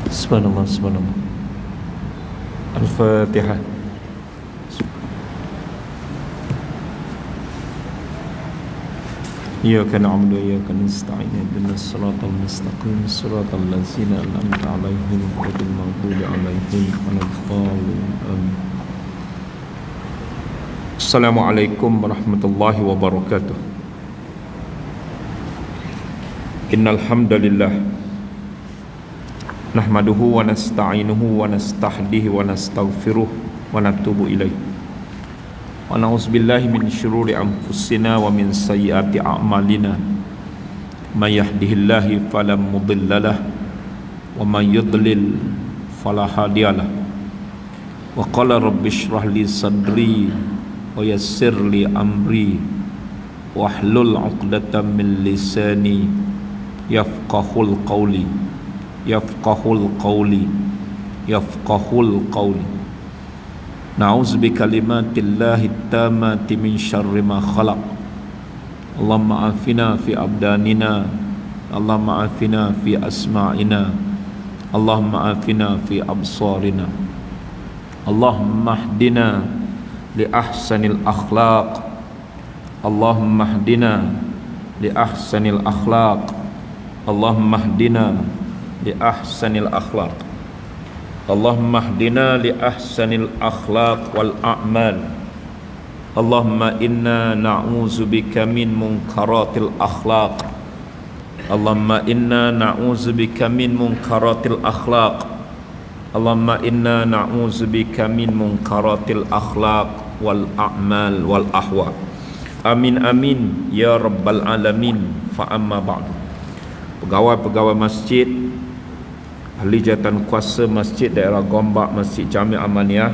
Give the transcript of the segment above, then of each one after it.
Subhanallah, subhanallah. Al-Fatihah. Iyyaka na'budu wa iyyaka nasta'in ihdinas siratal mustaqim siratal ladzina an'amta 'alaihim ghairil maghdubi 'alaihim waladdallin. Amin. Assalamualaikum warahmatullahi wabarakatuh. Innal hamdalillah nahmaduhu wa nasta'inuhu wa nastahdihi wa nastaghfiruh wa natubu ilaih. Wa na'udzubillahi min syururi anfusina wa min sayyiati a'malina. May yahdihillahu fala mudhillalah wa may yudlil fala hadiyalah. Wa qala rabbi shrah li sadri wa yassir li amri wahlul 'uqdatam min lisani yafqahul qawli yafqahul qawli yafqahul qawli. Na'udzu bi kalimatillahi tammati min syarri ma khalaq. Allahumma afina fi abdanina, Allahumma afina fi asma'ina, Allahumma afina fi absarina. Allahumma hdina li ahsanil akhlaq, Allahumma hdina li ahsanil akhlaq, Allahumma hdina li ahsanil akhlaq. Allahumma hdina li ahsanil akhlaq wal a'mal. Allahumma inna na'udzubika min munkaratil akhlaq. Allahumma inna na'udzubika min munkaratil akhlaq. Allahumma inna na'udzubika min munkaratil akhlaq wal a'mal wal ahwa. Amin amin ya rabbal alamin. Fa amma ba'du. Pegawai-pegawai masjid, ahli jawatan kuasa masjid daerah Gombak, Masjid Jami' Amaniyah,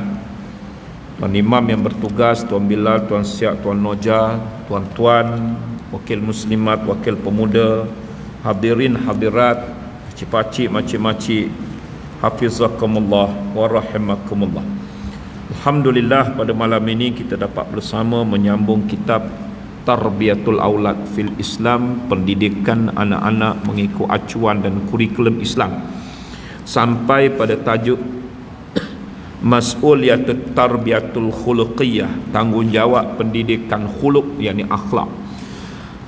tuan imam yang bertugas, tuan Bilal, tuan Siak, tuan Noja, tuan-tuan, wakil muslimat, wakil pemuda, hadirin hadirat, pakcik-pakcik, makcik-makcik, hafizakumullah wa rahimakumullah. Alhamdulillah, pada malam ini kita dapat bersama menyambung kitab Tarbiyatul Aulad fil Islam, pendidikan anak-anak mengikut acuan dan kurikulum Islam, sampai pada tajuk Mas'uliyatut Tarbiyatul Khuluqiyah, tanggungjawab pendidikan khuluq, yakni akhlak.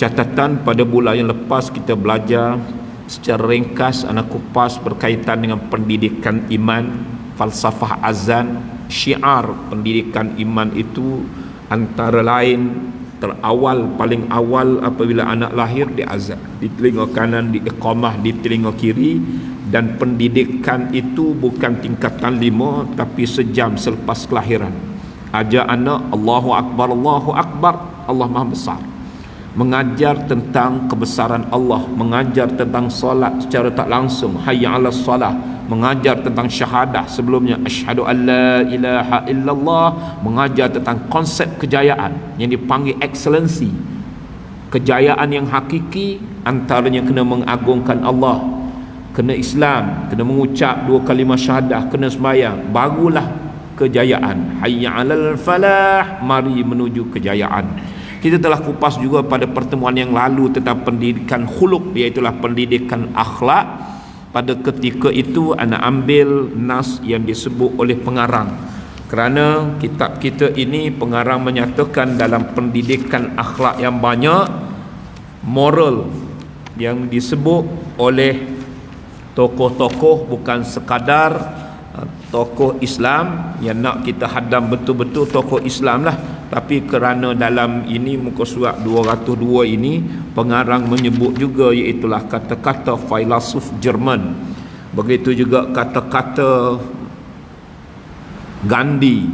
Catatan, pada bulan yang lepas kita belajar secara ringkas, anak kupas berkaitan dengan pendidikan iman, falsafah azan, syiar pendidikan iman itu antara lain terawal, paling awal apabila anak lahir diazan di telinga kanan, di iqamah di telinga kiri. Dan pendidikan itu bukan tingkatan 5, tapi sejam selepas kelahiran. Ajak anak Allahu Akbar, Allahu Akbar, Allah Maha Besar. Mengajar tentang kebesaran Allah, mengajar tentang solat secara tak langsung, hayya 'alas salah, mengajar tentang syahadah sebelumnya, asyhadu an la ilaha illallah, mengajar tentang konsep kejayaan yang dipanggil excellency. Kejayaan yang hakiki antaranya kena mengagungkan Allah, kena Islam, kena mengucap 2 kalimah syahadah, kena sembahyang, barulah kejayaan. Hayya 'alal falah, mari menuju kejayaan. Kita telah kupas juga pada pertemuan yang lalu tentang pendidikan khuluq, iaitu pendidikan akhlak. Pada ketika itu anak ambil nas yang disebut oleh pengarang, kerana kitab kita ini pengarang menyatakan dalam pendidikan akhlak yang banyak, moral yang disebut oleh tokoh-tokoh bukan sekadar tokoh Islam yang nak kita hadam betul-betul tokoh Islam lah, tapi kerana dalam ini muka surat 202 ini pengarang menyebut juga, iaitulah kata-kata filosof Jerman, begitu juga kata-kata Gandhi,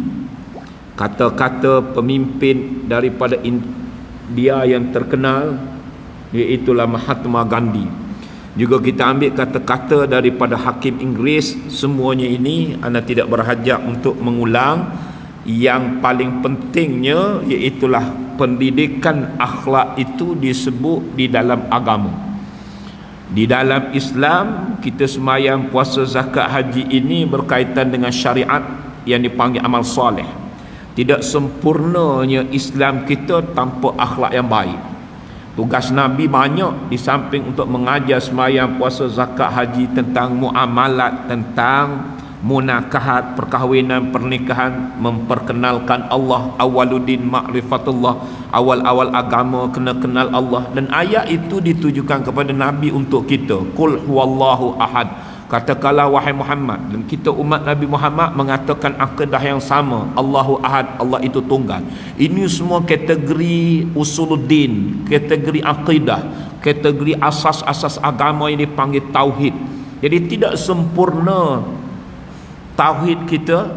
kata-kata pemimpin daripada India yang terkenal, iaitulah Mahatma Gandhi. Juga kita ambil kata-kata daripada hakim Inggeris. Semuanya ini anda tidak berhajat untuk mengulang. Yang paling pentingnya iaitulah pendidikan akhlak itu disebut di dalam agama. Di dalam Islam, kita sembahyang, puasa, zakat, haji ini berkaitan dengan syariat yang dipanggil amal soleh. Tidak sempurnanya Islam kita tanpa akhlak yang baik. Tugas Nabi banyak, di samping untuk mengajar sembahyang, puasa, zakat, haji, tentang muamalat, tentang munakahat, perkahwinan, pernikahan, memperkenalkan Allah, awwaluddin ma'rifatullah, awal-awal agama kena kenal Allah. Dan ayat itu ditujukan kepada Nabi untuk kita. Qul huwallahu ahad, katakanlah wahai Muhammad. Dan kita umat Nabi Muhammad mengatakan akidah yang sama, Allahu ahad, Allah itu tunggal. Ini semua kategori usuluddin, kategori akidah, kategori asas-asas agama yang dipanggil tauhid. Jadi tidak sempurna tauhid kita,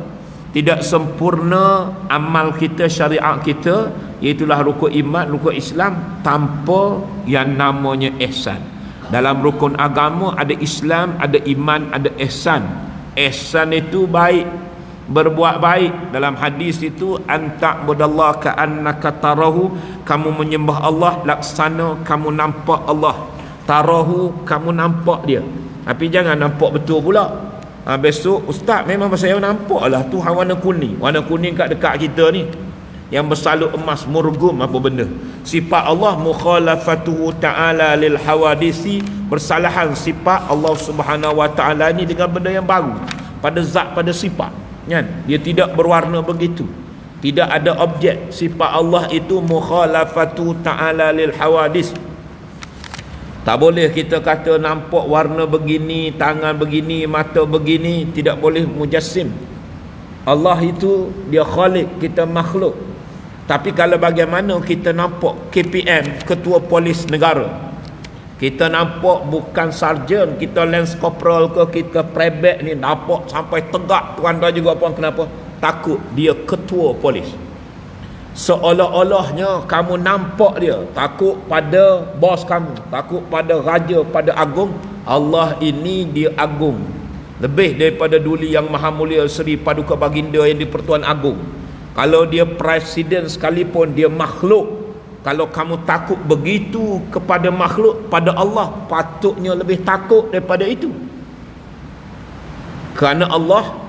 tidak sempurna amal kita, syariat kita, iaitulah rukun iman, rukun Islam, tanpa yang namanya ihsan. Dalam rukun agama ada Islam, ada iman, ada ihsan. Ihsan itu baik, berbuat baik. Dalam hadis itu, anta'budallaha ka'annaka tarahu, kamu menyembah Allah laksana kamu nampak Allah. Tarahu, kamu nampak dia, tapi jangan nampak betul pula. Besok ustaz, memang saya nampak lah Tuhan warna kuning. Warna kuning kat dekat kita ni, yang bersalut emas, murgum apa benda. Sifat Allah mukhalafatuhu ta'ala lil hawadisi, bersalahan sifat Allah Subhanahu wa ta'ala ni dengan benda yang baru, pada zat, pada sifat, kan? Dia tidak berwarna begitu, tidak ada objek. Sifat Allah itu mukhalafatuhu ta'ala lil hawadis. Tak boleh kita kata nampak warna begini, tangan begini, mata begini. Tidak boleh mujassim. Allah itu dia khalik, kita makhluk. Tapi kalau bagaimana kita nampak KPM, ketua polis negara, kita nampak bukan sarjan, kita lance corporal ke, kita prebek ni, nampak sampai tegak, tuan dah juga apa, kenapa? Takut dia ketua polis. Seolah-olahnya kamu nampak dia, takut pada bos kamu, takut pada raja, pada agung. Allah ini dia agung, lebih daripada Duli Yang Maha Mulia Seri Paduka Baginda yang di-Pertuan Agung. Kalau dia presiden sekalipun, dia makhluk. Kalau kamu takut begitu kepada makhluk, pada Allah patutnya lebih takut daripada itu. Kerana Allah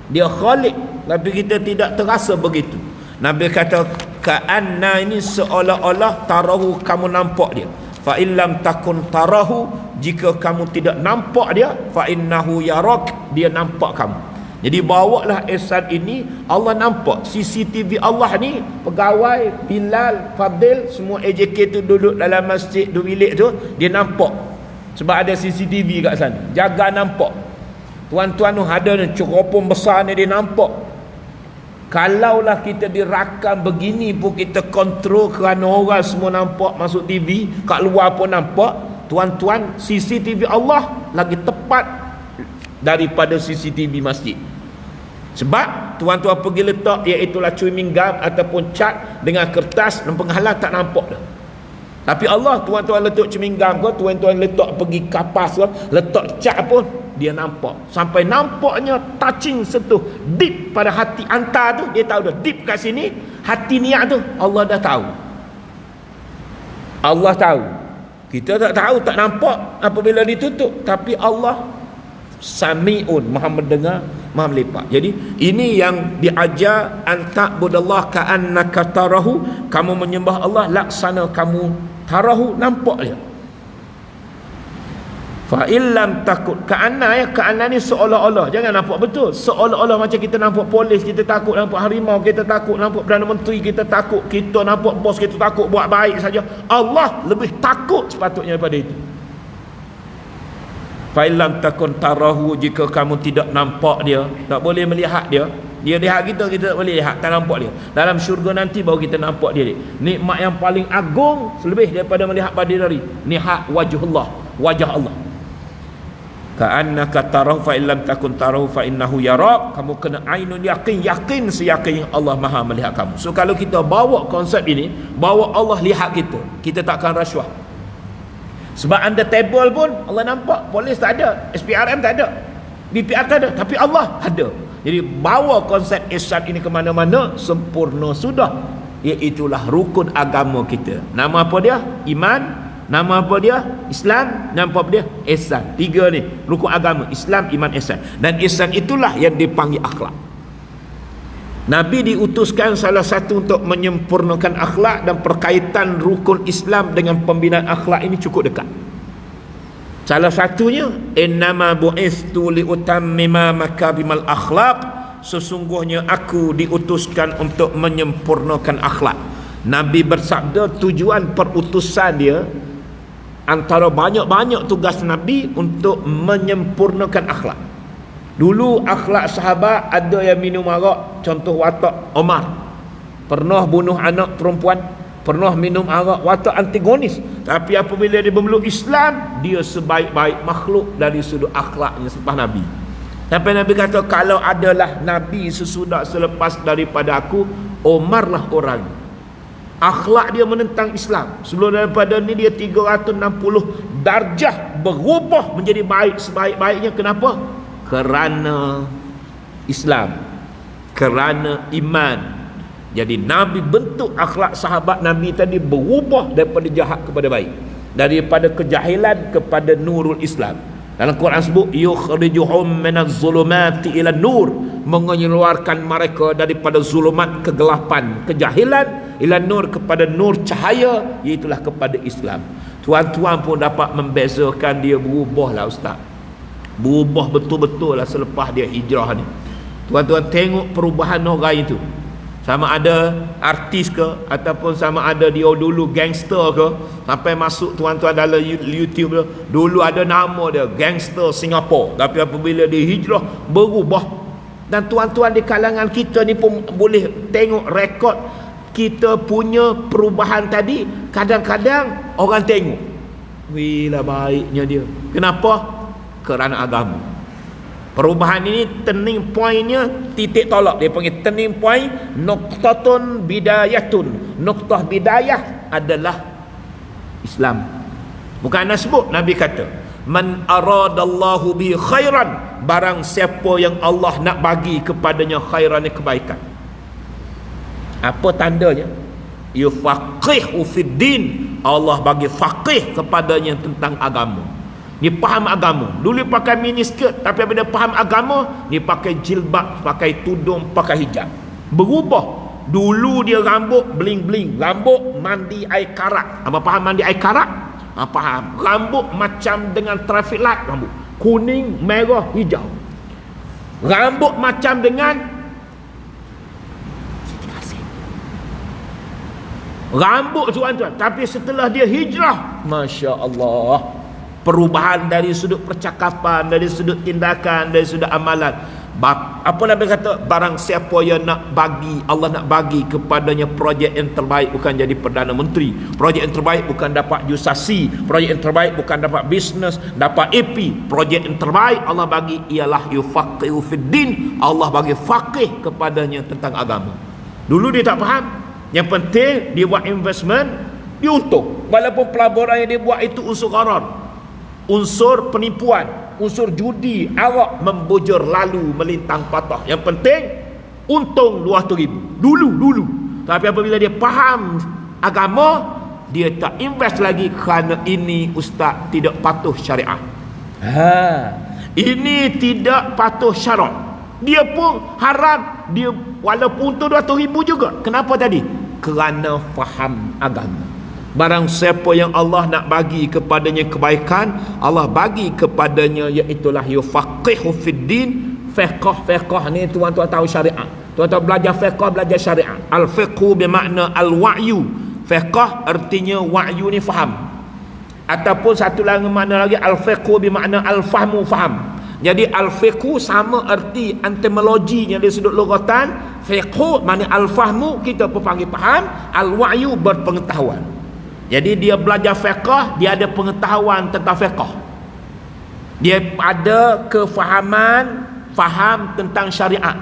dia khalik, tapi kita tidak terasa begitu. Nabi kata ka'anna, ini seolah-olah, tarahu, kamu nampak dia. Fa illam takun tarahu, jika kamu tidak nampak dia, fa innahu yarak, dia nampak kamu. Jadi bawalah ihsan ini, Allah nampak. CCTV Allah ni, pegawai Bilal, Fadil, semua AJK tu duduk dalam masjid 2 bilik tu, dia nampak. Sebab ada CCTV kat sana, jaga nampak. Tuan-tuan tu ada ni, ceropong besar ni, dia nampak. Kalaulah kita dirakam begini pun kita kontrol kerana orang semua nampak masuk TV, kat luar pun nampak. Tuan-tuan, CCTV Allah lagi tepat daripada CCTV masjid. Sebab tuan-tuan pergi letak, iaitulah chewing gum ataupun cat dengan kertas dan penghalang, tak nampak dah. Tapi Allah, tuan-tuan letak chewing gum ke, tuan-tuan letak pergi kapas ke, letak cat pun, dia nampak. Sampai nampaknya touching, sentuh deep pada hati anta tu, dia tahu dah deep kat sini hati niat tu, Allah dah tahu. Allah tahu. Kita tak tahu, tak nampak apabila ditutup, tapi Allah Sami'un, Maha mendengar, Maha melipat. Jadi ini yang diajar, anta'budallah ka'annaka tarahu, kamu menyembah Allah laksana kamu tarahu, nampak dia. Fa illam takut, ka'anna, ya, ka'anna ni seolah-olah, jangan nampak betul. Seolah-olah macam kita nampak polis, kita takut, nampak harimau, kita takut, nampak Perdana Menteri, kita takut, kita nampak bos, kita takut, buat baik saja. Allah lebih takut sepatutnya daripada itu. Fa illam takun tarahu, jika kamu tidak nampak dia, tak boleh melihat dia. Dia lihat kita, kita tak boleh lihat, tak nampak dia. Dalam syurga nanti baru kita nampak dia. Nikmat yang paling agung selebih daripada melihat bidadari, lihat wajhullah, wajah Allah. Ka'annaka tarahu fa illam takun tarahu fa innahu yarak, kamu kena ainul yaqin, yakin seyakin Allah Maha melihat kamu. So kalau kita bawa konsep ini, bawa Allah lihat kita, kita takkan rasuah. Sebab anda table pun Allah nampak, polis tak ada, SPRM tak ada, BPR tak ada, tapi Allah ada. Jadi bawa konsep ihsan ini ke mana-mana, sempurna sudah. Iaitulah rukun agama kita. Nama apa dia? Iman. Nama apa dia? Islam. Nama apa dia? Ihsan. 3 ni rukun agama, Islam, iman, ihsan. Dan ihsan itulah yang dipanggil akhlak. Nabi diutuskan salah satu untuk menyempurnakan akhlak, dan perkaitan rukun Islam dengan pembinaan akhlak ini cukup dekat. Salah satunya, innama bu'istu liutammima makarimal akhlaq, sesungguhnya aku diutuskan untuk menyempurnakan akhlak. Nabi bersabda tujuan perutusan dia, antara banyak-banyak tugas Nabi untuk menyempurnakan akhlak. Dulu akhlak sahabat ada yang minum arak, contoh watak Omar, pernah bunuh anak perempuan, pernah minum arak, watak antagonis. Tapi apabila dia bermeluk Islam, dia sebaik-baik makhluk dari sudut akhlaknya selepas Nabi. Sampai Nabi kata, kalau adalah Nabi sesudah selepas daripada aku, Omar lah orang. Akhlak dia menentang Islam. Sebelum daripada ni dia 360 darjah berubah menjadi baik sebaik-baiknya. Kenapa? Kerana Islam, kerana iman. Jadi Nabi bentuk akhlak sahabat Nabi tadi berubah daripada jahat kepada baik, daripada kejahilan kepada nurul Islam. Dalam Quran sebut yukhrijuhum minaz zulumati ila nur, mengeluarkan mereka daripada zulumat kegelapan kejahilan ila nur, kepada nur cahaya, iaitulah kepada Islam. Tuan-tuan pun dapat membezakan dia berubah lah ustaz. Berubah betul-betul lah selepas dia hijrah ni. Tuan-tuan tengok perubahan orang itu, sama ada artis ke, ataupun sama ada dia dulu gangster ke. Sampai masuk tuan-tuan dalam YouTube, dulu ada nama dia gangster Singapura, tapi apabila dia hijrah berubah. Dan tuan-tuan di kalangan kita ni pun boleh tengok rekod kita punya perubahan tadi. Kadang-kadang orang tengok, wih lah baiknya dia. Kenapa? Kerana agama. Perubahan ini turning pointnya, titik tolak, dia panggil turning point, nuqtatun bidayatun. Nuqtah bidayah adalah Islam. Bukan nak sebut, Nabi kata, man aradallahu bi khairan, barang siapa yang Allah nak bagi kepadanya khairan, kebaikan. Apa tandanya? Yufaqihu fid din, Allah bagi faqih kepadanya tentang agama. Dia faham agama. Dulu pakai miniskirt, tapi bila faham agama, dia pakai jilbab, pakai tudung, pakai hijab. Berubah. Dulu dia rambut bling-bling, rambut mandi air karat. Apa faham mandi air karat? Faham. Rambut macam dengan traffic light, rambut kuning, merah, hijau. Rambut macam dengan rambut tuan-tuan. Tapi setelah dia hijrah, Masya Allah, perubahan dari sudut percakapan, dari sudut tindakan, dari sudut amalan. Apa Nabi kata? Barang siapa yang nak bagi, Allah nak bagi kepadanya projek yang terbaik, bukan jadi Perdana Menteri. Projek yang terbaik bukan dapat jusasi. Projek yang terbaik bukan dapat bisnes, dapat AP. Projek yang terbaik Allah bagi ialah yufaqihu fid din. Allah bagi faqih kepadanya tentang agama. Dulu dia tak faham. Yang penting dia buat investment, dia untung. Walaupun pelaburan yang dia buat itu unsur gharar, unsur penipuan, unsur judi, arak, membujur, lalu melintang patah. Yang penting untung 200,000 dulu. Tapi apabila dia faham agama, dia tak invest lagi, kerana ini ustaz tidak patuh syariat. Ini tidak patuh syarat. Dia pun haram. Dia walaupun untung 200,000 juga. Kenapa tadi? Kerana faham agama. Barang siapa yang Allah nak bagi kepadanya kebaikan, Allah bagi kepadanya iaitulah yufaqihu fid din. Fiqh ni tuan-tuan tahu syariat. Tuan-tuan belajar fiqh, belajar syariat. Al-fiqhu bermakna al-wa'yu. Fiqh artinya wa'yu ni faham. Ataupun satu lagi makna lagi, al-fiqhu bermakna al-fahmu, faham. Jadi al-fiqhu sama erti etimologinya dari sudut lugatan. Fiqhu makna al-fahmu, kita pun panggil faham. Al-wa'yu berpengetahuan. Jadi dia belajar fiqh, dia ada pengetahuan tentang fiqh. Dia ada kefahaman, faham tentang syariat.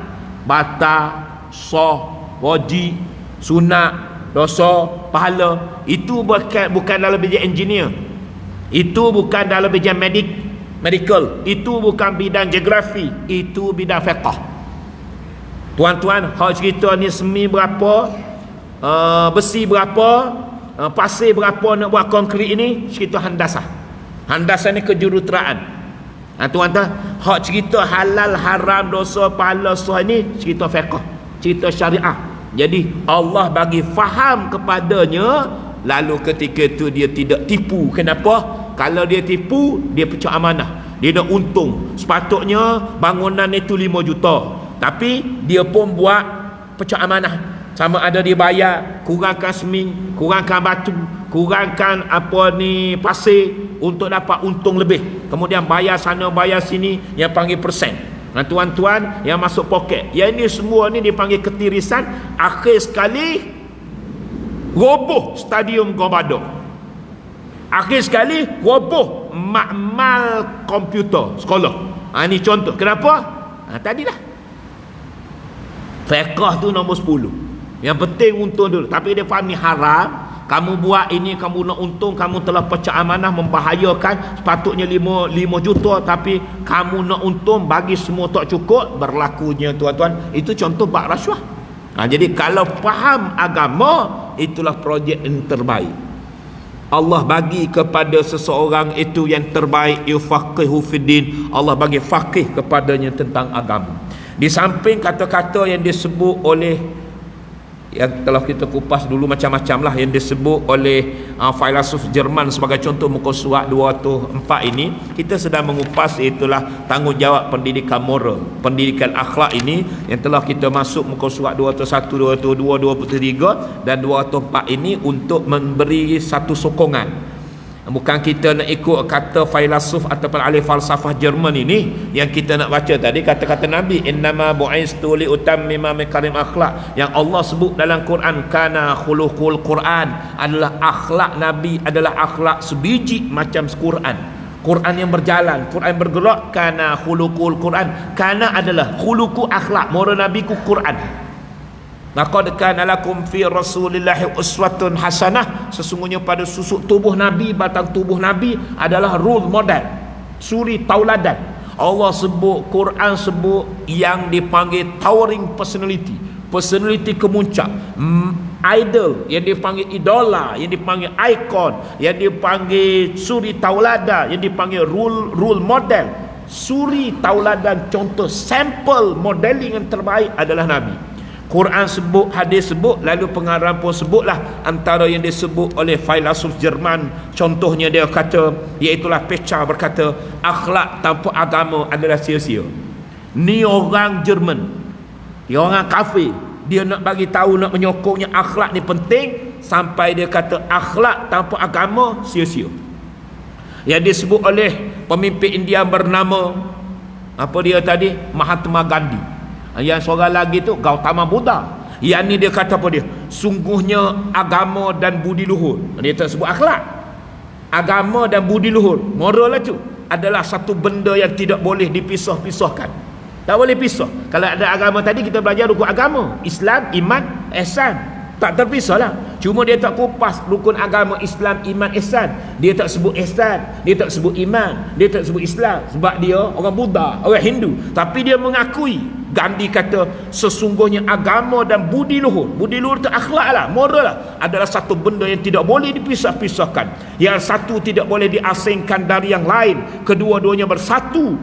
Bata, sah, wajib, sunat, dosa, pahala. Itu bukan dalam bidang engineer. Itu bukan dalam bidang medical. Itu bukan bidang geografi. Itu bidang fiqh. Tuan-tuan, hak cerita ni semi berapa, besi berapa, pasir berapa nak buat konkrit ini, cerita handasah. Handasah ni kejuruteraan. Tuan-tuan, hak cerita halal, haram, dosa, pahala, sah ni cerita fiqh. cerita syariah. Jadi Allah bagi faham kepadanya, lalu ketika itu dia tidak tipu. Kenapa? Kalau dia tipu, dia pecah amanah, dia nak untung. Sepatutnya bangunan itu 5 juta, tapi dia pun buat pecah amanah. Sama ada dia bayar, kurangkan semen, kurangkan batu, kurangkan pasir untuk dapat untung lebih. Kemudian bayar sana bayar sini, yang panggil persen. Tuan-tuan yang masuk poket, yang ini semua ni dipanggil ketirisan. Akhir sekali roboh stadium Gobado, akhir sekali roboh makmal komputer sekolah. Ini contoh. Kenapa? Tadilah fiqh tu nombor 10. Yang penting untung dulu, tapi dia faham ni haram. Kamu buat ini, kamu nak untung, kamu telah pecah amanah, membahayakan. Sepatutnya 5 juta, tapi kamu nak untung, bagi semua tak cukup. Berlakunya tuan-tuan, itu contoh bak rasuah. Jadi kalau faham agama, itulah projek yang terbaik. Allah bagi kepada seseorang itu yang terbaik, yufaqihu fiddin. Allah bagi faqih kepadanya tentang agama. Di samping kata-kata yang disebut oleh, yang telah kita kupas dulu macam-macam lah, yang disebut oleh filsuf Jerman sebagai contoh muka surat 204 ini, kita sedang mengupas itulah tanggungjawab pendidikan moral, pendidikan akhlak ini, yang telah kita masuk muka surat 201, 202, 203 dan 204 ini untuk memberi satu sokongan. Bukan kita nak ikut kata filsuf ataupun ahli falsafah Jerman ini. Yang kita nak baca tadi kata-kata Nabi, innama bu'istu li utammima makarim akhlak, yang Allah sebut dalam Quran, kana khuluqul Quran, adalah akhlak Nabi, adalah akhlak sebiji macam Quran. Quran yang berjalan, Quran bergerak. Kana khuluqul Quran, kana adalah khuluqu akhlak, moral Nabi ku Quran. Laqad kana lakum fi Rasulillahi uswatun hasanah, sesungguhnya pada susuk tubuh Nabi, batang tubuh Nabi adalah role model, suri tauladan. Allah sebut, Quran sebut yang dipanggil towering personality, personality kemuncak, idol, yang dipanggil idola, yang dipanggil icon, yang dipanggil suri tauladan, yang dipanggil role model, suri tauladan, contoh sampel modeling yang terbaik adalah Nabi. Quran sebut, hadis sebut, lalu pengarang pun sebutlah antara yang disebut oleh filsuf Jerman. Contohnya dia kata, iaitulah Pecha berkata, akhlak tanpa agama adalah sia-sia. Ni orang Jerman, dia orang kafir, dia nak bagi tahu, nak menyokongnya akhlak ni penting, sampai dia kata akhlak tanpa agama sia-sia. Yang disebut oleh pemimpin India bernama apa dia tadi, Mahatma Gandhi. Yang seorang lagi tu Gautama Buddha. Yang ni dia kata apa dia? Sungguhnya agama dan budi luhur. Dia tak sebut akhlak. Agama dan budi luhur, moral lah tu, adalah satu benda yang tidak boleh dipisah-pisahkan. Tak boleh pisah. Kalau ada agama tadi, kita belajar rukun agama, Islam, iman, ihsan. Tak terpisah lah. Cuma dia tak kupas rukun agama Islam, iman, ihsan. Dia tak sebut ihsan, dia tak sebut iman, dia tak sebut Islam, sebab dia orang Buddha, orang Hindu. Tapi dia mengakui, Gandhi kata, sesungguhnya agama dan budi luhur itu akhlak lah, moral lah, adalah satu benda yang tidak boleh dipisah-pisahkan. Yang satu tidak boleh diasingkan dari yang lain, kedua-duanya bersatu.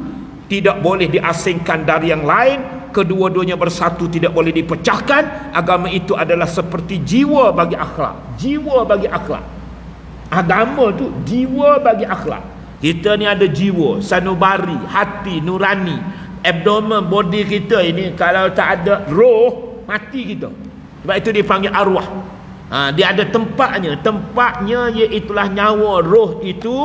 Tidak boleh diasingkan dari yang lain, kedua-duanya bersatu, tidak boleh dipecahkan. Agama itu adalah seperti jiwa bagi akhlak. Jiwa bagi akhlak. Agama tu jiwa bagi akhlak. Kita ni ada jiwa, sanubari, hati, nurani, abdomen, body kita ini. Kalau tak ada roh, mati kita. Sebab itu dipanggil arwah. Dia ada tempatnya. Tempatnya iaitulah nyawa, roh itu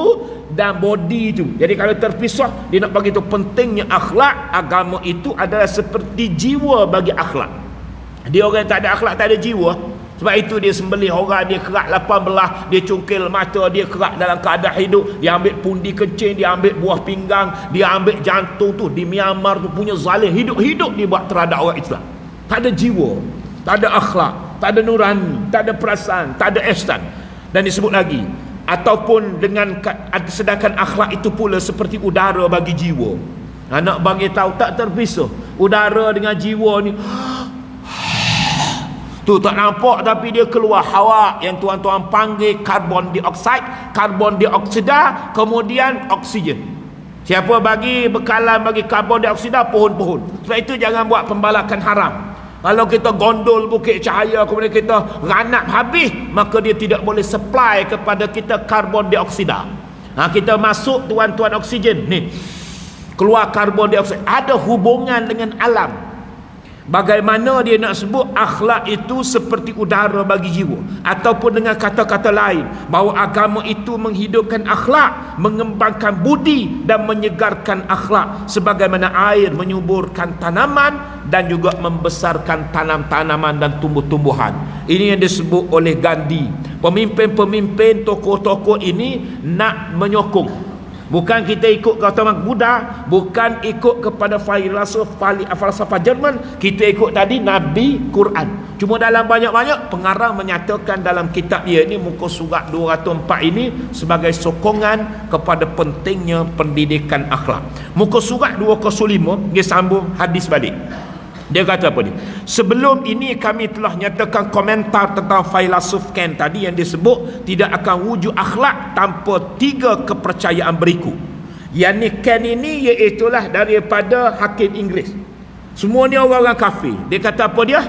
dan body itu. Jadi kalau terpisah, dia nak bagi tahu pentingnya akhlak. Agama itu adalah seperti jiwa bagi akhlak. Dia orang yang tak ada akhlak, tak ada jiwa. Sebab itu dia sembelih orang, dia kerak 18, dia cungkil mata, dia kerak dalam keadaan hidup, dia ambil pundi kencing, dia ambil buah pinggang, dia ambil jantung tu. Di Myanmar tu punya zalim, hidup-hidup dia buat terhadap orang Islam. Tak ada jiwa, tak ada akhlak, tak ada nurani, tak ada perasaan, tak ada ihsan. Dan disebut lagi, ataupun dengan, sedangkan akhlak itu pula seperti udara bagi jiwa. Nak bagi tahu tak terpisah udara dengan jiwa ni. Tu tak nampak, tapi dia keluar hawa yang tuan-tuan panggil karbon dioksida, karbon dioksida, kemudian oksigen. Siapa bagi bekalan bagi karbon dioksida? Pohon-pohon. Sebab itu jangan buat pembalakan haram. Kalau kita gondol bukit cahaya, kemudian kita ranap habis, maka dia tidak boleh supply kepada kita karbon dioksida. Kita masuk tuan-tuan oksigen ni, keluar karbon dioksida, ada hubungan dengan alam. Bagaimana dia nak sebut akhlak itu seperti udara bagi jiwa, ataupun dengan kata-kata lain, bahawa agama itu menghidupkan akhlak, mengembangkan budi dan menyegarkan akhlak, sebagaimana air menyuburkan tanaman dan juga membesarkan tanam-tanaman dan tumbuh-tumbuhan. Ini yang disebut oleh Gandhi. Pemimpin-pemimpin, tokoh-tokoh ini nak menyokong, bukan kita ikut kata Buddha, bukan ikut kepada falsafah Jerman, kita ikut tadi Nabi, Quran. Cuma dalam banyak-banyak pengarang menyatakan dalam kitab dia ini, muka surat 204 ini, sebagai sokongan kepada pentingnya pendidikan akhlak. Muka surat 205 dia sambung hadis balik. Dia kata apa ni? Sebelum ini kami telah nyatakan komentar tentang filsuf Kant tadi yang disebut tidak akan wujud akhlak tanpa 3 kepercayaan berikut. Yang ni Kant ini iaitulah daripada hakim Inggeris. Semua ni orang-orang kafir. Dia kata apa dia?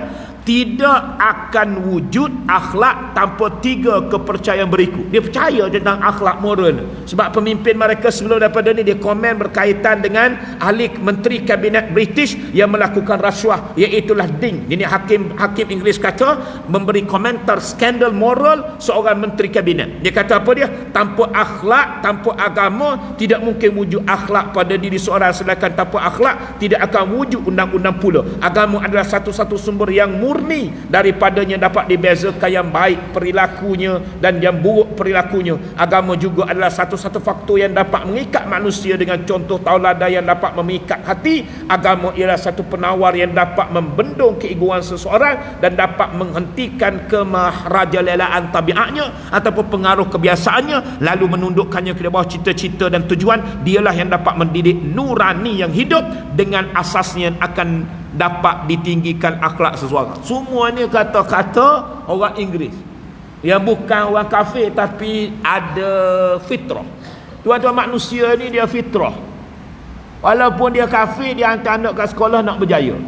Tidak akan wujud akhlak tanpa 3 kepercayaan berikut. Dia percaya tentang akhlak moral. Sebab pemimpin mereka sebelum daripada ni, dia komen berkaitan dengan ahli menteri kabinet British yang melakukan rasuah, iaitulah Ding. Jadi hakim Inggeris kata, memberi komentar skandal moral seorang menteri kabinet. Dia kata apa dia? Tanpa akhlak, tanpa agama, tidak mungkin wujud akhlak pada diri seorang. Sedangkan tanpa akhlak tidak akan wujud undang-undang pula. Agama adalah satu-satu sumber yang murni, daripadanya dapat dibezakan yang baik perilakunya dan yang buruk perilakunya. Agama juga adalah satu-satu faktor yang dapat mengikat manusia dengan contoh tauladan yang dapat memikat hati. Agama ialah satu penawar yang dapat membendung keegoan seseorang dan dapat menghentikan kemaharajalela tabiatnya ataupun pengaruh kebiasaannya, lalu menundukkannya ke bawah cita-cita dan tujuan. Dialah yang dapat mendidik nurani yang hidup, dengan asasnya akan dapat ditinggikan akhlak seseorang. Semua ni kata-kata orang Inggeris yang bukan orang kafir, tapi ada fitrah. Tuan-tuan, manusia ni dia fitrah. Walaupun dia kafir, dia hantar anak ke sekolah nak berjaya.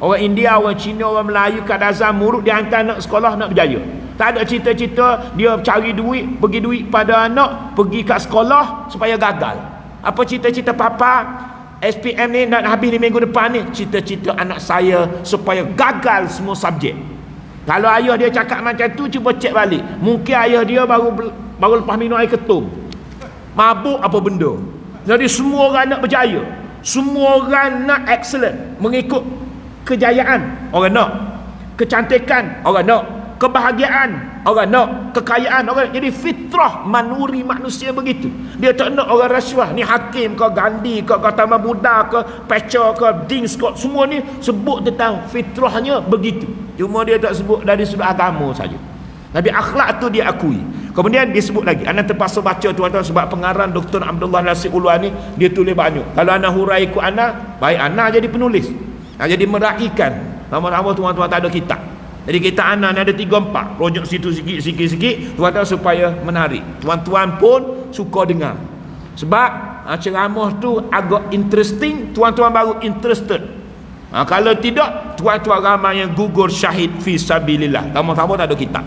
Orang India, orang Cina, orang Melayu, kadazan muruk, dia hantar anak sekolah nak berjaya. Tak ada cita-cita dia cari duit, bagi duit pada anak, pergi kat sekolah supaya gagal. Apa cita-cita papa? SPM ni nak habis di minggu depan ni, cita-cita anak saya supaya gagal semua subjek. Kalau ayah dia cakap macam tu, cuba cek balik. Mungkin ayah dia baru lepas minum air ketum, mabuk apa benda. Jadi semua orang nak berjaya, semua orang nak excellent, mengikut kejayaan orang nak, kecantikan orang nak, kebahagiaan orang nak, kekayaan orang nak. Jadi fitrah manuri manusia begitu. Dia tak nak orang rasuah. Ni hakim ke, Gandhi ke, Gautama Buddha ke, Thatcher ke, Ding Scott, semua ni sebut tentang fitrahnya begitu. Cuma dia tak sebut dari sudut agama saja. Tapi akhlak tu dia akui. Kemudian disebut lagi, anda terpaksa baca tuan-tuan, sebab pengarang Dr. Abdullah Nasir Ulwan ni dia tulis banyak. Kalau anda hurai ikut anda, baik anda jadi penulis, jadi meraihkan. Lama-lama tuan-tuan tak ada kitab. Jadi kita anak ada 3-4 projek situ sikit-sikit tuan-tuan, supaya menarik. Tuan-tuan pun suka dengar. Sebab ceramah tu agak interesting, tuan-tuan baru interested. Kalau tidak, tuan-tuan ramai yang gugur syahid fi sabilillah. Lama-lama tak ada kitab.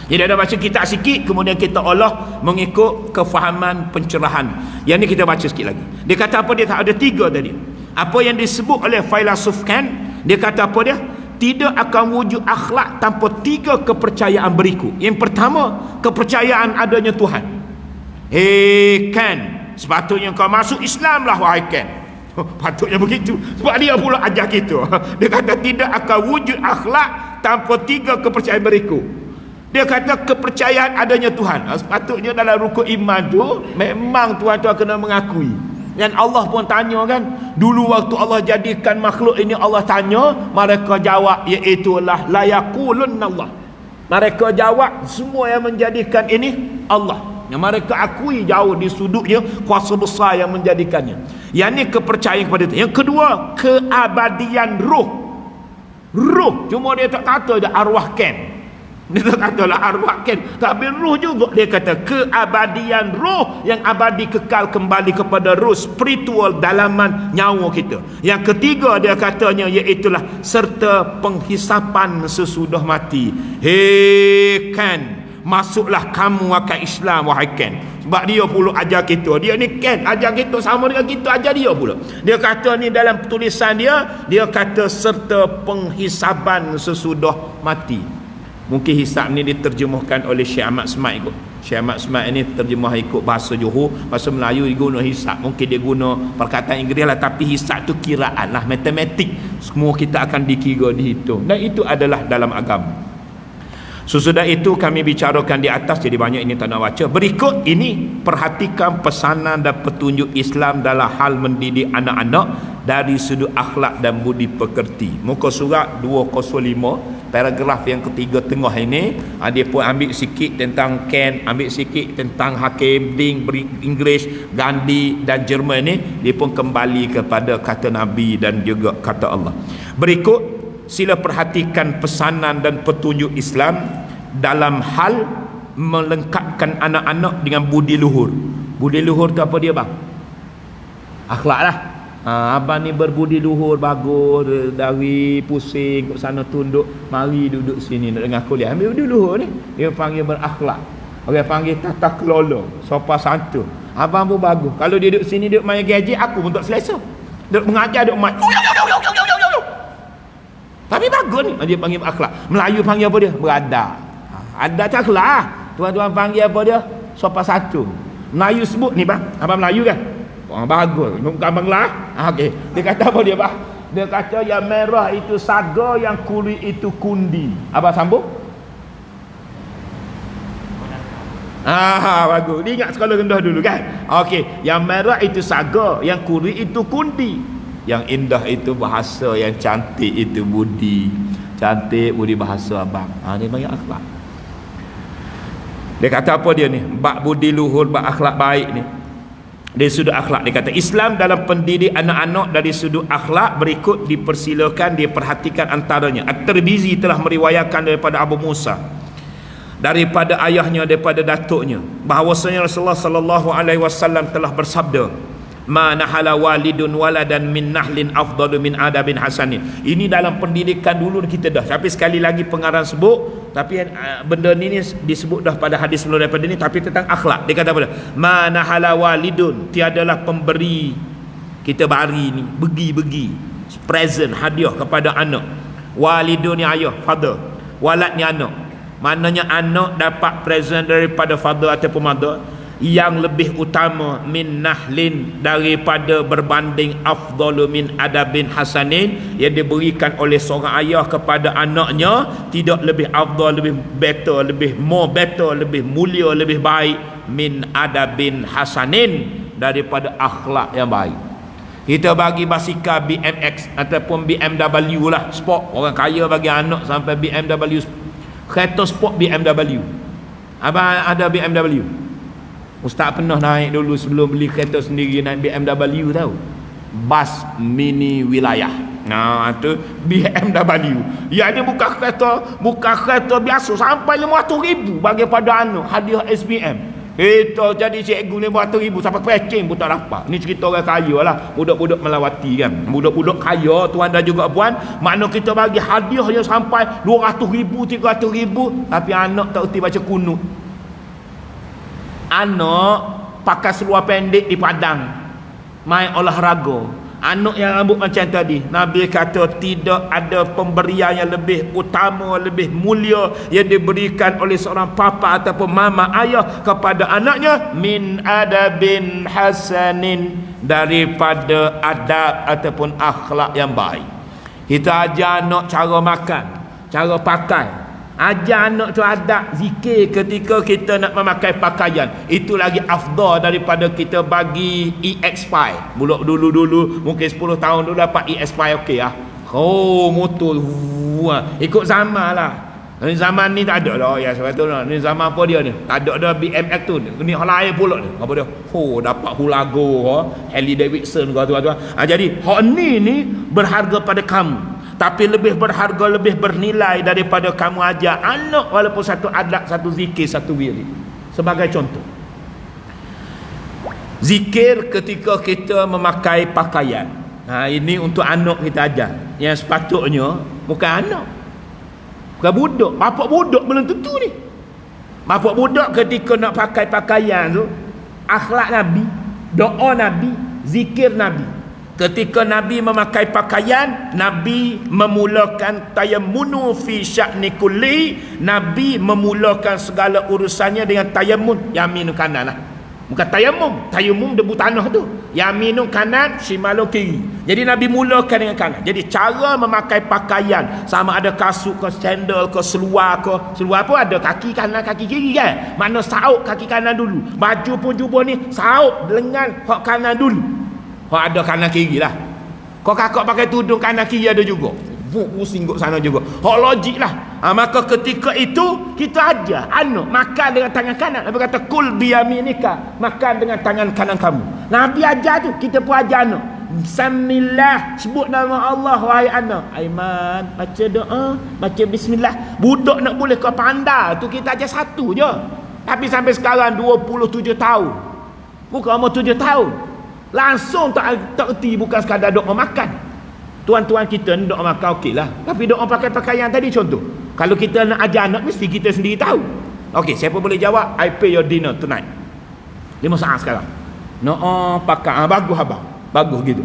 Jadi ada baca kitab sikit, kemudian kita olah mengikut kefahaman pencerahan. Yang ni kita baca sikit lagi. Dia kata apa dia? Ada 3 tadi. Apa yang disebut oleh filsuf Kant, dia kata apa dia? Tidak akan wujud akhlak tanpa 3 kepercayaan berikut. Yang pertama, kepercayaan adanya Tuhan. Kan, sepatutnya kau masuk Islam lah wahai Kan. Patutnya begitu, sebab dia pula ajar kita. Dia kata tidak akan wujud akhlak tanpa 3 kepercayaan berikut. Dia kata kepercayaan adanya Tuhan. Sepatutnya dalam rukun iman tu memang tuan-tuan kena mengakui. Dan Allah pun tanya kan, dulu waktu Allah jadikan makhluk ini, Allah tanya, mereka jawab iaitulah la yaqulunna Allah. Mereka jawab semua yang menjadikan ini Allah. Yang mereka akui jauh di sudutnya kuasa besar yang menjadikannya. Yang ni kepercayaan kepada itu. Yang kedua, keabadian roh. Roh, cuma dia tak kata dia arwah Ken. Dia tak katalah arwah kan, tapi ruh juga. Dia kata keabadian ruh yang abadi kekal kembali kepada ruh spiritual dalaman nyawa kita. Yang ketiga dia katanya iaitulah serta penghisapan sesudah mati. Hei kan, masuklah kamu akan Islam wahai Ken. Sebab dia pula ajar kita. Dia ni Ken ajar kita sama dengan kita ajar dia pula. Dia kata ni dalam tulisan dia kata serta penghisaban sesudah mati. Mungkin hisab ni diterjemahkan oleh Syekh Ahmad Smart ikut. Syekh Ahmad Smart ni terjemah ikut bahasa Johor, bahasa Melayu dia guna hisab. Mungkin dia guna perkataan Inggeris lah, tapi hisab tu kiraan lah, matematik. Semua kita akan dikira, dihitung. Dan itu adalah dalam agama. Sesudah itu kami bicarakan di atas, jadi banyak ini tak nak baca. Berikut ini perhatikan pesanan dan petunjuk Islam dalam hal mendidik anak-anak dari sudut akhlak dan budi pekerti. Muka surat 205, paragraf yang ketiga tengah ini. Dia pun ambil sikit tentang Kant, ambil sikit tentang Hakim Ding, Inggeris, Gandhi dan Jerman ni. Dia pun kembali kepada kata Nabi dan juga kata Allah. Berikut sila perhatikan pesanan dan petunjuk Islam dalam hal melengkapkan anak-anak dengan budi luhur. Budi luhur tu apa dia bang? Akhlak lah. Abang ni berbudi luhur, bagus, dari pusing ke sana tunduk, mari duduk sini nak dengar kuliah. Ambil budi luhur ni, dia panggil berakhlak. Orang panggil tata kelola, sopan santun. Abang pun bagus. Kalau dia duduk sini duduk main gadget, aku pun tak selesa. Duduk mengajar, duduk main. Tapi bagus ni, dia panggil berakhlak. Melayu panggil apa dia? Beradab. Adab tak akhlak. Tuan-tuan panggil apa dia? Sopan santun. Melayu sebut ni bang, abang Melayu kan? Bagus. Bukan abang lah. Okey. Dia kata apa dia bang? Dia kata yang merah itu saga, yang kulit itu kundi. Abang sambung? Bagus. Dia ingat sekolah rendah dulu kan? Okey. Yang merah itu saga, yang kulit itu kundi. Yang indah itu bahasa, yang cantik itu budi. Cantik budi bahasa abang. Dia panggil akhlak. Dia kata apa dia ni? Bab budi luhur, bab akhlak baik ni. Dari sudut akhlak, dia kata Islam dalam pendidik anak-anak dari sudut akhlak berikut dipersilakan, dia perhatikan antaranya. At-Tirmizi telah meriwayatkan daripada Abu Musa, daripada ayahnya, daripada datuknya, bahawasanya Rasulullah sallallahu alaihi wasallam telah bersabda, ma nahala walidun waladan min nahlin afdalu min adabin hasanin. Ini dalam pendidikan dulu kita dah, tapi sekali lagi pengarang sebut, tapi benda ni disebut dah pada hadis sebelum daripada ni, tapi tentang akhlak. Dia kata apa? Ma nahala walidun, tiadalah pemberi, kita bari ni, begi present, hadiah kepada anak. Walidun ni ayah, father, walad ni anak. Maknanya anak dapat present daripada father ataupun mother yang lebih utama min nahlin, daripada berbanding afdalu min adabin hasanin, yang diberikan oleh seorang ayah kepada anaknya tidak lebih afdal, lebih better, lebih more better, lebih mulia, lebih baik min adabin hasanin, daripada akhlak yang baik. Kita bagi basikal BMX ataupun BMW lah, sport. Orang kaya bagi anak sampai BMW, kereta sport BMW. Abang ada BMW? Ustaz pernah naik dulu sebelum beli kereta sendiri, naik BMW tahu. Bas mini wilayah. Tu BMW. Ya, dia bukan kereta biasa, sampai 500,000 bagi pada anak hadiah SPM. Itu jadi cikgu 500,000 sampai pecing pun tak dapat. Ni cerita orang kaya lah, budak-budak melawati kan. Budak-budak kaya tuan dan juga puan, makna kita bagi hadiah yang sampai 200,000, 300,000, tapi anak tak erti baca kunut. Anak pakai seluar pendek di padang, main olahraga. Anak yang rambut macam tadi, Nabi kata tidak ada pemberian yang lebih utama, lebih mulia yang diberikan oleh seorang papa ataupun mama, ayah kepada anaknya min adabin hasanin, daripada adab ataupun akhlak yang baik. Kita ajar anak cara makan, cara pakai. Ajar anak tu adab zikir ketika kita nak memakai pakaian. Itu lagi afdal daripada kita bagi EX5. Buluk dulu mungkin 10 tahun dulu dapat EX5 okey lah. Motor ikut zaman lah. Ni zaman ni tak ada dah ya, sebab tu lah. Ni zaman apa dia ni? Tak ada dah BMX tu. Ni hal lain pula ni. Apa dia? Dapat Hulago, Harley Davidson kau tu. Jadi hak ni berharga pada kamu. Tapi lebih berharga, lebih bernilai daripada kamu ajar anak walaupun satu adab, satu zikir, satu wirid. Sebagai contoh, zikir ketika kita memakai pakaian. Ini untuk anak kita ajar. Yang sepatutnya bukan anak, bukan budak. Bapak budak belum tentu ni. Bapak budak ketika nak pakai pakaian tu, akhlak Nabi, doa Nabi, zikir Nabi. Ketika Nabi memakai pakaian, Nabi memulakan tayammunu fi sya'ni kulli. Nabi memulakan segala urusannya dengan tayammun, yamin kanan lah. Bukan tayamum. Tayamum debu tanah tu. Yaminu kanan, shimalu kiri. Jadi Nabi mulakan dengan kanan. Jadi cara memakai pakaian, sama ada kasut ke, sandal ke, seluar ke. Seluar pun ada kaki kanan, kaki kiri kan. Mana sauk kaki kanan dulu. Baju pun jubah ni sauk lengan hak kanan dulu. Hak ada kanan kiri lah. Kau kakak pakai tudung kanan kiri ada juga. Pusing kot sana juga. Hak logik lah. Maka ketika itu kita ajar anak makan dengan tangan kanan. Nabi kata kul biyaminika, makan dengan tangan kanan kamu. Nabi ajar tu, kita pun ajar anak. Bismillah, sebut nama Allah wahai anak. Aiman, baca doa, baca bismillah. Budak nak boleh kau pandai tu kita ajar satu je. Tapi sampai sekarang 27 tahun. Bukan umur 7 tahun. Langsung tak erti, bukan sekadar doa makan. Tuan-tuan kita ni doa makan okey lah. Tapi doa pakai pakaian tadi contoh. Kalau kita nak ajar anak, mesti kita sendiri tahu. Okey, siapa boleh jawab? I pay your dinner tonight. 5 saat sekarang. Doa pakai. Bagus abang. Bagus gitu.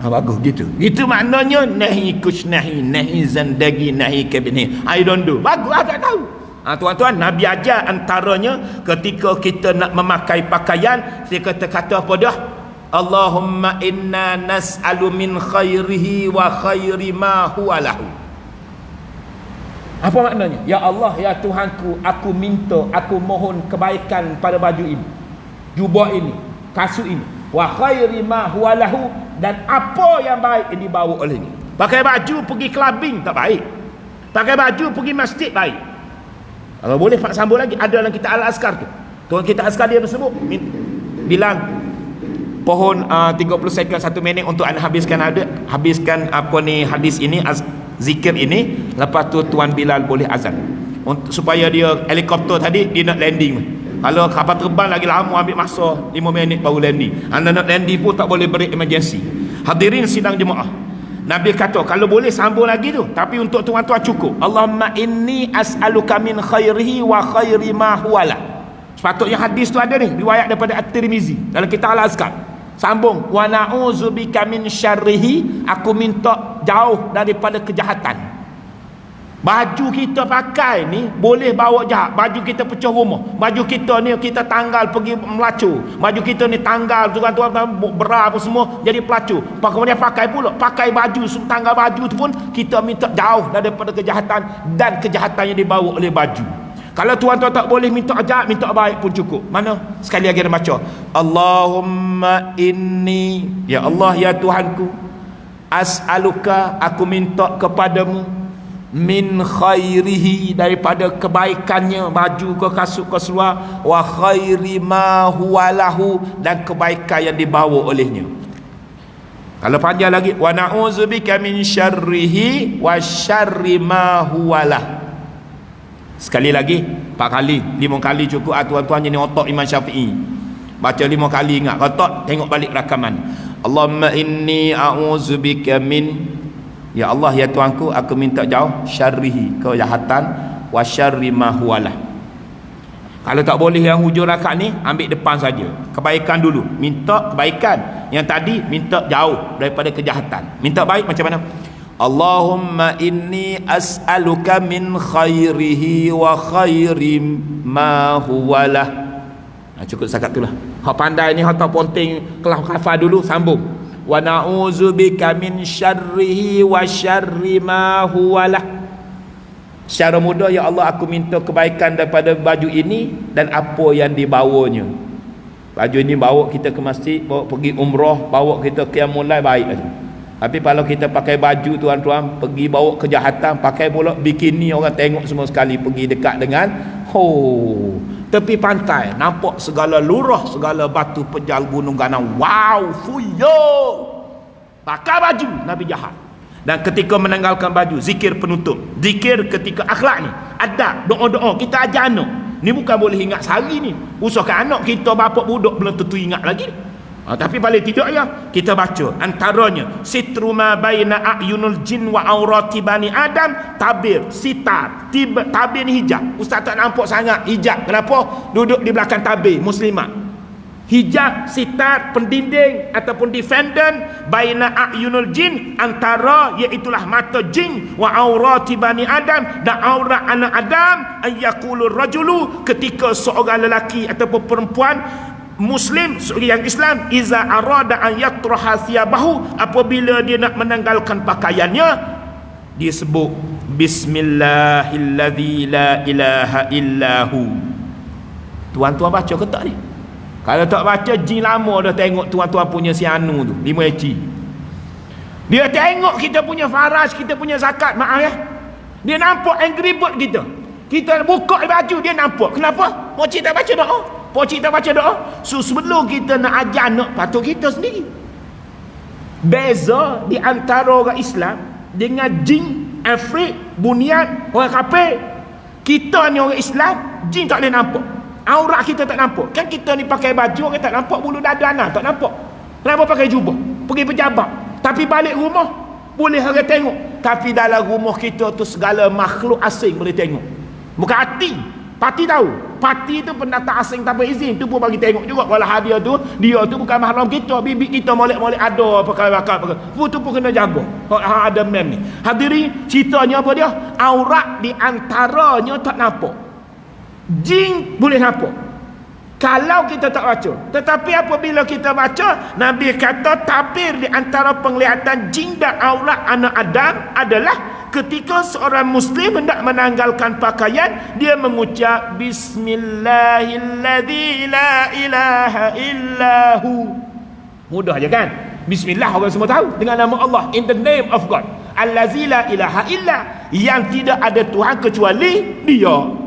Bagus gitu. Itu maknanya nahi kushnahi, nahi zandagi, nahi kabini. I don't do. Bagus, agak tahu. Tuan-tuan, Nabi ajar antaranya ketika kita nak memakai pakaian, dia kata apa dah? Allahumma inna nas'alu min khairihi wa khairi ma huwa lahu. Apa maknanya? Ya Allah, ya Tuhanku, aku minta, aku mohon kebaikan pada baju ini, jubah ini, kasut ini, wa khairi ma huwa lahu, dan apa yang baik yang dibawa olehnya. Pakai baju pergi clubbing tak baik. Pakai baju pergi masjid baik. Kalau boleh Pak sambung lagi, ada dalam kita Al-Azkar tu. Tuan kita Azkar dia bersebut bilang pohon 30 second 1 minit untuk anda habiskan apa ni hadis ini, zikir ini. Lepas tu Tuan Bilal boleh azan supaya dia helikopter tadi dia nak landing. Kalau kapal terbang lagi lama, ambil masa 5 minit baru landing. Anda nak landing pun tak boleh break emergency. Hadirin sidang jemaah, Nabi kata kalau boleh sambung lagi tu, tapi untuk tuan-tuan cukup. Allahumma inni as'aluka min khairihi wa khairi ma huwalah. Sepatutnya hadis tu ada ni, riwayat daripada At-Tirmizi dalam kitab Al-Azkar. Sambung, wa na'udzubika min syarrihi, aku minta jauh daripada kejahatan. Baju kita pakai ni boleh bawa jahat. Baju kita pecah rumah, baju kita ni kita tanggal pergi melacur, baju kita ni tanggal tuan-tuan bera apa semua jadi pelacur. Kemudian pakai pula, pakai baju tanggal baju tu pun kita minta jauh daripada kejahatan, dan kejahatan yang dibawa oleh baju. Kalau tuan-tuan tak boleh minta ajak, minta baik pun cukup. Mana? Sekali lagi dia baca, Allahumma inni, ya Allah ya Tuhanku, as'aluka, aku minta kepadamu, min khairihi, daripada kebaikannya, baju ke, kasut ke, seluar, wa khairi ma huwa lahu, dan kebaikan yang dibawa olehnya. Kalau panjang lagi, wa na'udzubika min syarrihi wa syarri ma huwa lahu. Sekali lagi 4 kali, 5 kali cukup. Tuan-tuan ni otak Imam Syafi'i, baca 5 kali ingat, kalau tak tengok balik rakaman. Allahumma inni a'udzubika min, ya Allah ya Tuhanku, aku minta jauh syarrihi, kejahatan, wa syarri ma huwalah. Kalau tak boleh yang hujung rakaat ni, ambil depan saja, kebaikan dulu, minta kebaikan. Yang tadi minta jauh daripada kejahatan. Minta baik macam mana? Allahumma inni as'aluka min khairihi wa khairi ma huwalah. Cukup setakat itulah. Hak pandai ni, hak tak ponting kelas hafal dulu, sambung. Wa na'udzubika min syarrihi wa syarri ma huwalah. Secara mudah, ya Allah aku minta kebaikan daripada baju ini dan apa yang dibawanya. Baju ini bawa kita ke masjid, bawa pergi umrah, bawa kita qiyamul lail, baik aja. Tapi kalau kita pakai baju tuan-tuan, pergi bawa kejahatan, pakai pula bikini, orang tengok semua sekali, pergi dekat dengan tepi pantai, nampak segala lurah, segala batu pejal gunung ganang, wow, fuyo. Pakai baju Nabi jahat. Dan ketika menanggalkan baju, zikir penutup, zikir ketika akhlak ni, adab, doa-doa kita ajar anak. Ni bukan boleh ingat sehari ni. Usahakan anak kita bapak budak belum tentu ingat lagi. Tapi paling tidak ya kita baca antaranya sitru ma baina ayunul jin wa aurati bani adam, tabir, sitar, tabir ni hijab. Ustaz tak nampak sangat hijab. Kenapa? Duduk di belakang tabir muslimat. Hijab, sitar, pendinding ataupun defendant baina ayunul jin, antara iaitulah mata jin, wa aurati bani adam, dan aurat anak Adam, ayyaqulur rajulu, ketika seorang lelaki ataupun perempuan muslim, seorang yang Islam, iza arada an yatraha thiyabahu, apabila dia nak menanggalkan pakaiannya, dia sebut bismillahilladzi la ilaha illahu. Tuan-tuan baca ke tak ni? Kalau tak baca, jin lama dah tengok tuan-tuan punya si Anu tu 5 eci. Dia tengok kita punya faras, kita punya zakat, maaf ya, dia nampak angry bird kita. Kita buka baju, dia nampak. Kenapa? Pocik tak baca doa. Pocik tak baca doa. So sebelum kita nak ajar anak, patut kita sendiri. Beza di antara orang Islam dengan jin, afrik, bunian, orang kafir. Kita ni orang Islam, jin tak boleh nampak. Aurat kita tak nampak. Kan kita ni pakai baju, orang tak nampak bulu dada anak, tak nampak. Kenapa pakai jubah? Pergi pejabat. Tapi balik rumah boleh orang tengok. Tapi dalam rumah kita tu segala makhluk asing boleh tengok. Bukan hati. Parti tahu. Parti tu pendatang asing tanpa izin, tu pun bagi tengok juga. Walau dia tu bukan mahram kita. Bibi kita molek-molek ada pakai. Tu pun kena jaga. Ada mem ni. Hadirin, ceritanya apa dia? Aurat di antaranya tak nampak. Jin boleh nampak kalau kita tak baca. Tetapi apabila kita baca, Nabi kata tabir di antara penglihatan jin dan aurat anak Adam adalah ketika seorang muslim hendak menanggalkan pakaian, dia mengucap bismillahilladzi la ilaha illahu. Mudah je kan? Bismillah orang semua tahu, dengan nama Allah, in the name of God, allazi la ilaha illa, yang tidak ada Tuhan kecuali Dia.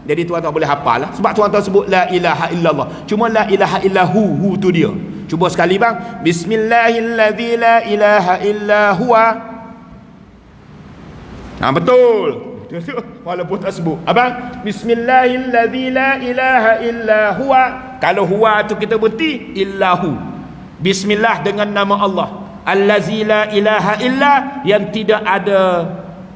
Jadi tuan-tuan boleh hafal lah. Sebab tuan-tuan sebut la ilaha illallah, cuma la ilaha illahu, hu tu dia. Cuba sekali bang. Bismillahilladzi la ilaha illa huwa. Betul. Walaupun tak sebut. Abang, bismillahilladzi la ilaha illa huwa. Kalau huwa tu kita berhenti illahu. Bismillah dengan nama Allah. Allazi la ilaha illa, yang tidak ada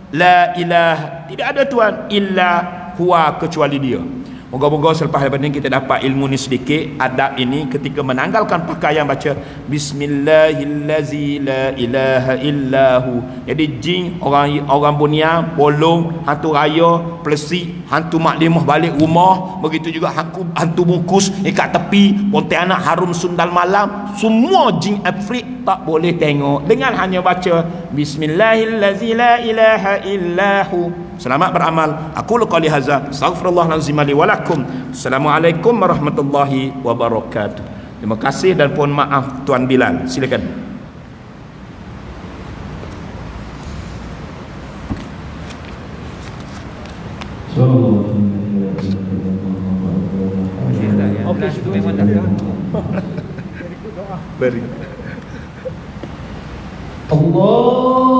la ilaha, tidak ada Tuhan illa huwa, kecuali Dia. Moga-moga selepas daripada ini kita dapat ilmu ni sedikit, adab ini ketika menanggalkan pakaian, baca bismillahillazi la ilaha illahu. Jadi jin, orang bunian, bolong, hantu raya, pelesik, hantu maklimah balik rumah, begitu juga hantu bungkus ikat tepi, pontianak harum sundal malam, semua jin afrik tak boleh tengok dengan hanya baca bismillahillazi la ilaha illahu. Selamat beramal. Aku qali hadza, astaghfirullahalazim li wa lakum. Assalamualaikum warahmatullahi wabarakatuh. Terima kasih dan mohon maaf Tuan Bilal. Silakan. Okey, itu memang dah. Very good. Allahu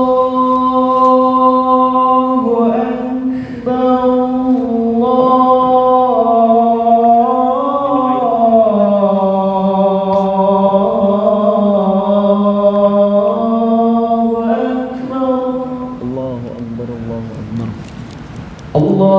Akbar. Allah